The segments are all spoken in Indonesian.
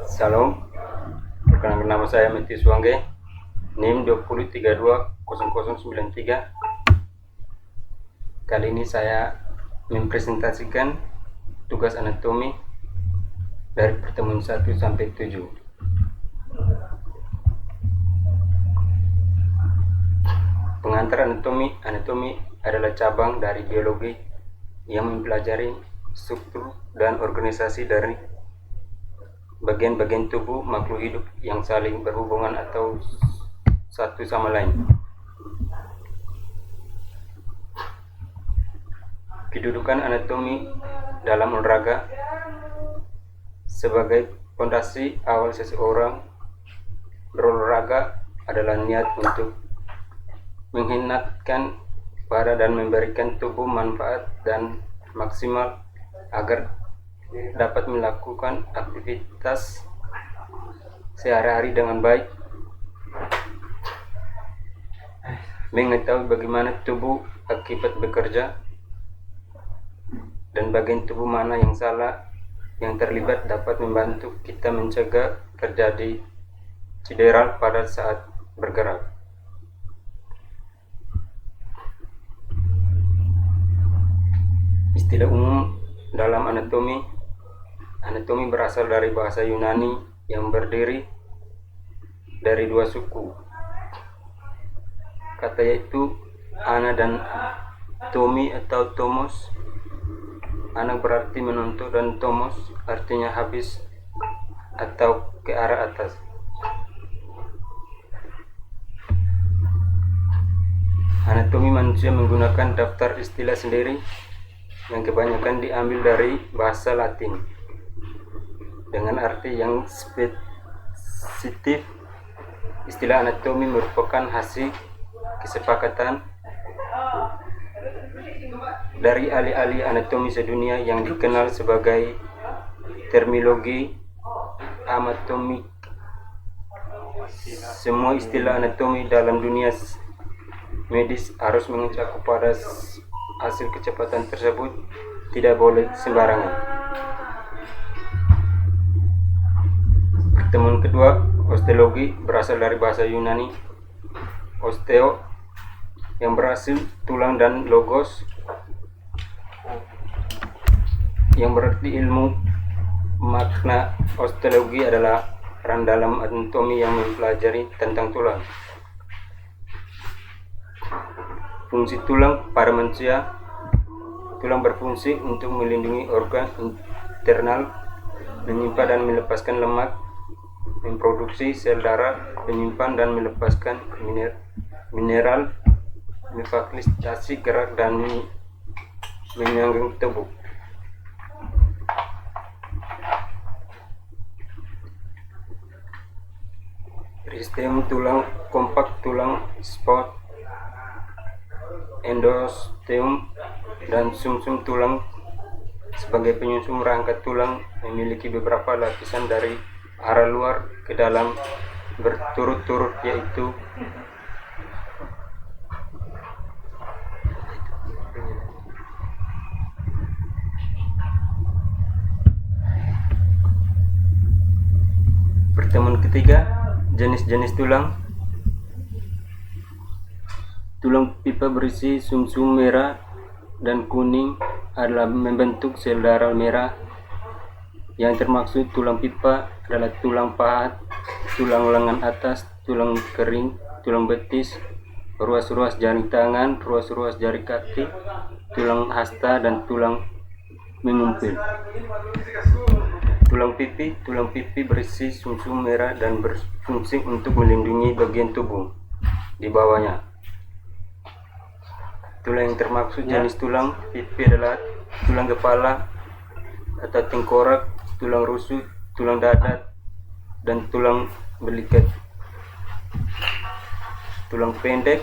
Salam, perkenalkan nama saya Metius Wangge, NIM 20320093. Kali ini saya mempresentasikan tugas anatomi dari pertemuan 1 sampai 7. Pengantar anatomi adalah cabang dari biologi yang mempelajari struktur dan organisasi dari bagian-bagian tubuh makhluk hidup yang saling berhubungan atau satu sama lain. Kedudukan anatomi dalam olahraga sebagai fondasi awal seseorang berolahraga adalah niat untuk menghentakkan badan dan memberikan tubuh manfaat dan maksimal agar dapat melakukan aktivitas sehari-hari dengan baik. Mengetahui bagaimana tubuh akibat bekerja dan bagian tubuh mana yang salah yang terlibat dapat membantu kita mencegah terjadi cedera pada saat bergerak. Istilah umum dalam anatomi berasal dari bahasa Yunani yang berdiri dari dua suku. Kata yaitu ana dan tomi atau tomos. Ana berarti menuntut dan tomos artinya habis atau ke arah atas. Anatomi manusia menggunakan daftar istilah sendiri yang kebanyakan diambil dari bahasa Latin dengan arti yang spesifik. Istilah anatomi merupakan hasil kesepakatan dari ahli-ahli anatomi sedunia yang dikenal sebagai terminologi anatomik. Semua istilah anatomi dalam dunia medis harus mengacu pada hasil kecepatan tersebut, tidak boleh sembarangan. Pertemuan kedua, osteologi, berasal dari bahasa Yunani osteo yang berhasil tulang dan logos yang berarti ilmu. Makna osteologi adalah peran dalam anatomi yang mempelajari tentang tulang. Fungsi tulang pada manusia. Tulang berfungsi untuk melindungi organ internal, menyimpan dan melepaskan lemak, memproduksi sel darah, menyimpan dan melepaskan mineral, memfasilitasi gerak dan menyangga tubuh. Peristeum tulang kompak, tulang spot, endosteum dan sumsum tulang sebagai penyusun rangka tulang memiliki beberapa lapisan dari arah luar ke dalam berturut-turut, yaitu pertemuan ketiga, jenis-jenis tulang. Tulang pipa berisi sumsum merah dan kuning adalah membentuk sel darah merah. Yang termaksud tulang pipa adalah tulang pahat, tulang lengan atas, tulang kering, tulang betis, ruas-ruas jari tangan, ruas-ruas jari kaki, tulang hasta, dan tulang mengumpil. Tulang pipi berisi sumsum merah dan berfungsi untuk melindungi bagian tubuh di bawahnya. Tulang yang termaksud jenis tulang pipi adalah tulang kepala atau tengkorak, tulang rusuk, tulang dada, dan tulang belikat. Tulang pendek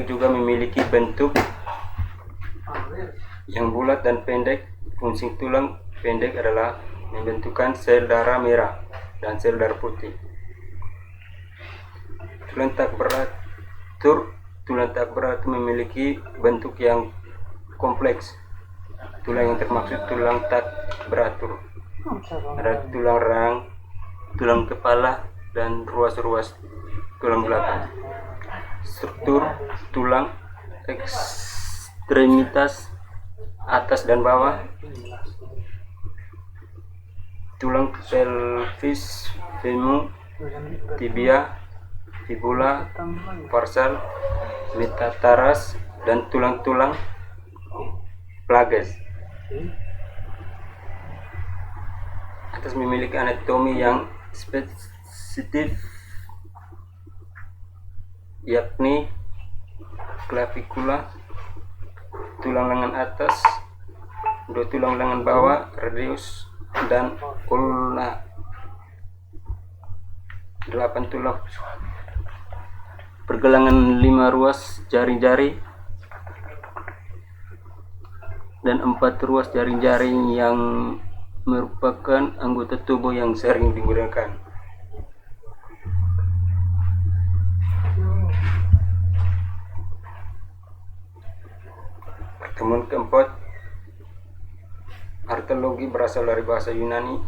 juga memiliki bentuk yang bulat dan pendek. Fungsi tulang pendek adalah membentukkan sel darah merah dan sel darah putih. Tulang tak beratur memiliki bentuk yang kompleks. Tulang yang termaksud tulang tak beratur ada tulang rahang, tulang kepala, dan ruas-ruas tulang belakang. Struktur tulang ekstremitas atas dan bawah, tulang pelvis, femur, tibia, fibula, dorsal, metatarsal, dan tulang-tulang plages. Atas memiliki anatomi yang spesifik, yakni klavikula, tulang lengan atas, dua tulang lengan bawah, radius, dan ulna, 8 tulang pergelangan, 5 ruas jari-jari, dan 4 ruas jari-jari yang merupakan anggota tubuh yang sering digunakan. Pertemuan keempat, artologi berasal dari bahasa Yunani,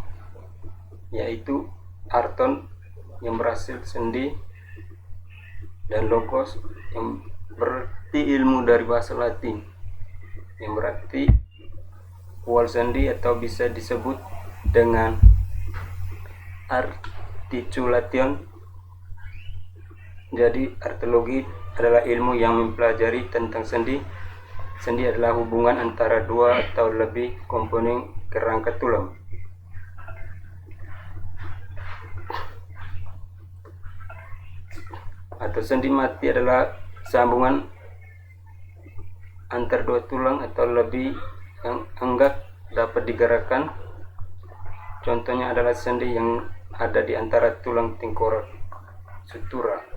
yaitu arton yang berhasil sendi, dan logos yang berarti ilmu dari bahasa Latin yang berarti wal sendi, atau bisa disebut dengan articulation. Jadi artologi adalah ilmu yang mempelajari tentang sendi. Sendi adalah hubungan antara dua atau lebih komponen kerangka tulang. Atau sendi mati adalah sambungan antar dua tulang atau lebih yang enggak dapat digerakkan. Contohnya adalah sendi yang ada di antara tulang tengkorak sutura.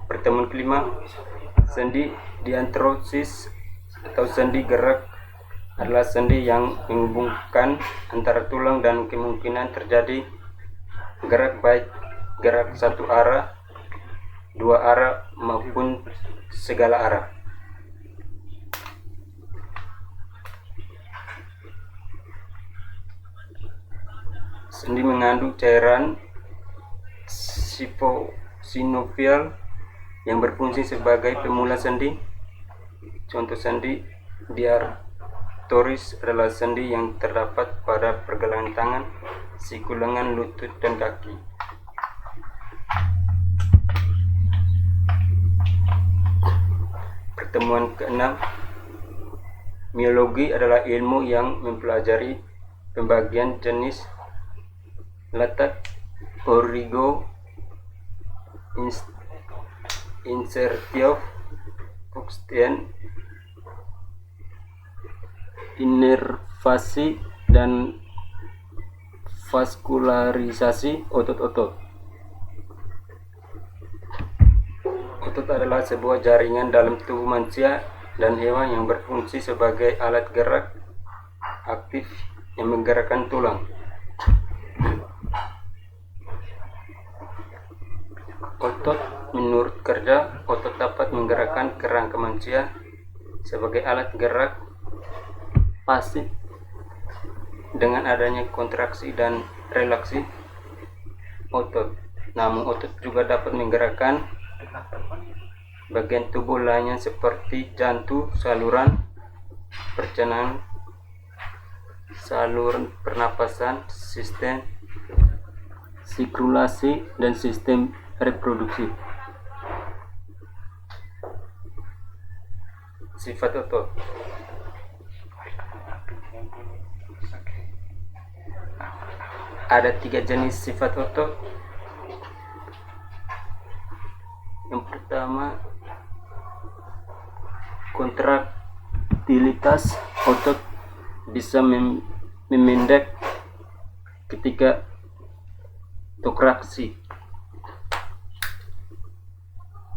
Pertemuan kelima, sendi dianterosis atau sendi gerak adalah sendi yang menghubungkan antara tulang dan kemungkinan terjadi gerak, baik gerak satu arah, dua arah, maupun segala arah. Sendi mengandung cairan sinovial yang berfungsi sebagai pemula sendi. Contoh sendi diartoris adalah sendi yang terdapat pada pergelangan tangan, siku, lengan, lutut, dan kaki. Pertemuan keenam, miologi adalah ilmu yang mempelajari pembagian jenis letak, origo, insertio, function, inervasi, dan vaskularisasi otot-otot. Otot adalah sebuah jaringan dalam tubuh manusia dan hewan yang berfungsi sebagai alat gerak aktif yang menggerakkan tulang. Otot, menurut kerja, otot dapat menggerakkan kerangka manusia sebagai alat gerak pasif dengan adanya kontraksi dan relaksi otot. Namun otot juga dapat menggerakkan bagian tubuh lainnya seperti jantung, saluran pencernaan, saluran pernapasan, sistem sirkulasi, dan sistem reproduksi. Sifat otot. Ada 3 jenis sifat otot. Yang pertama, kontraktilitas. Otot bisa memendek ketika kontraksi.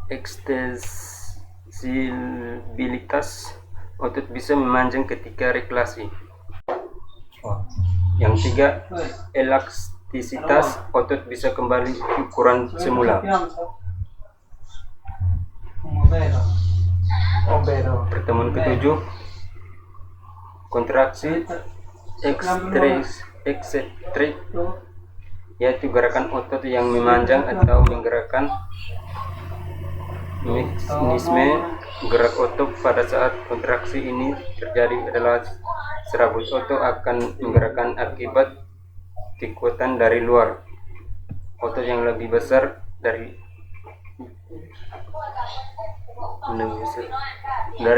Ekstensibilitas. Otot bisa memanjang ketika retraksi. Yang 3, elastisitas otot bisa kembali ukuran semula. Pertemuan ketujuh, kontraksi eksentrik, yaitu gerakan otot yang memanjang atau menggerakkan. Mekanisme gerak otot pada saat kontraksi ini terjadi adalah serabut otot akan menggerakkan akibat kekuatan dari luar. Otot yang lebih besar dari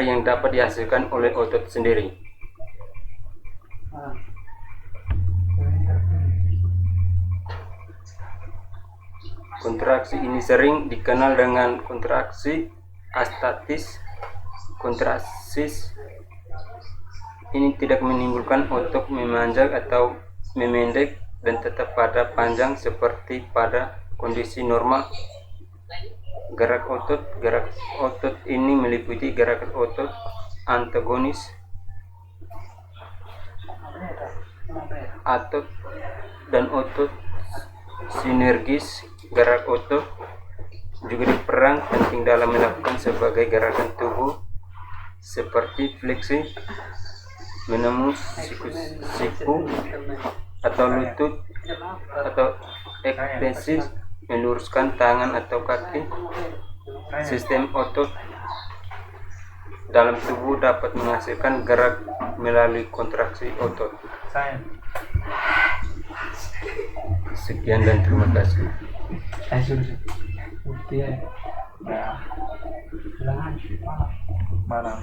yang dapat dihasilkan oleh otot sendiri. Kontraksi ini sering dikenal dengan kontraksi astatis. Kontraksi ini tidak menimbulkan otot memanjang atau memendek dan tetap pada panjang seperti pada kondisi normal. Gerak otot ini meliputi gerakan otot antagonis dan otot sinergis. Gerak otot juga diperan penting dalam melakukan sebagai gerakan tubuh seperti fleksi, menembus siku atau lutut, atau ekstensi, meluruskan tangan atau kaki. Sistem otot dalam tubuh dapat menghasilkan gerak melalui kontraksi otot. Sekian dan terima kasih. Mana?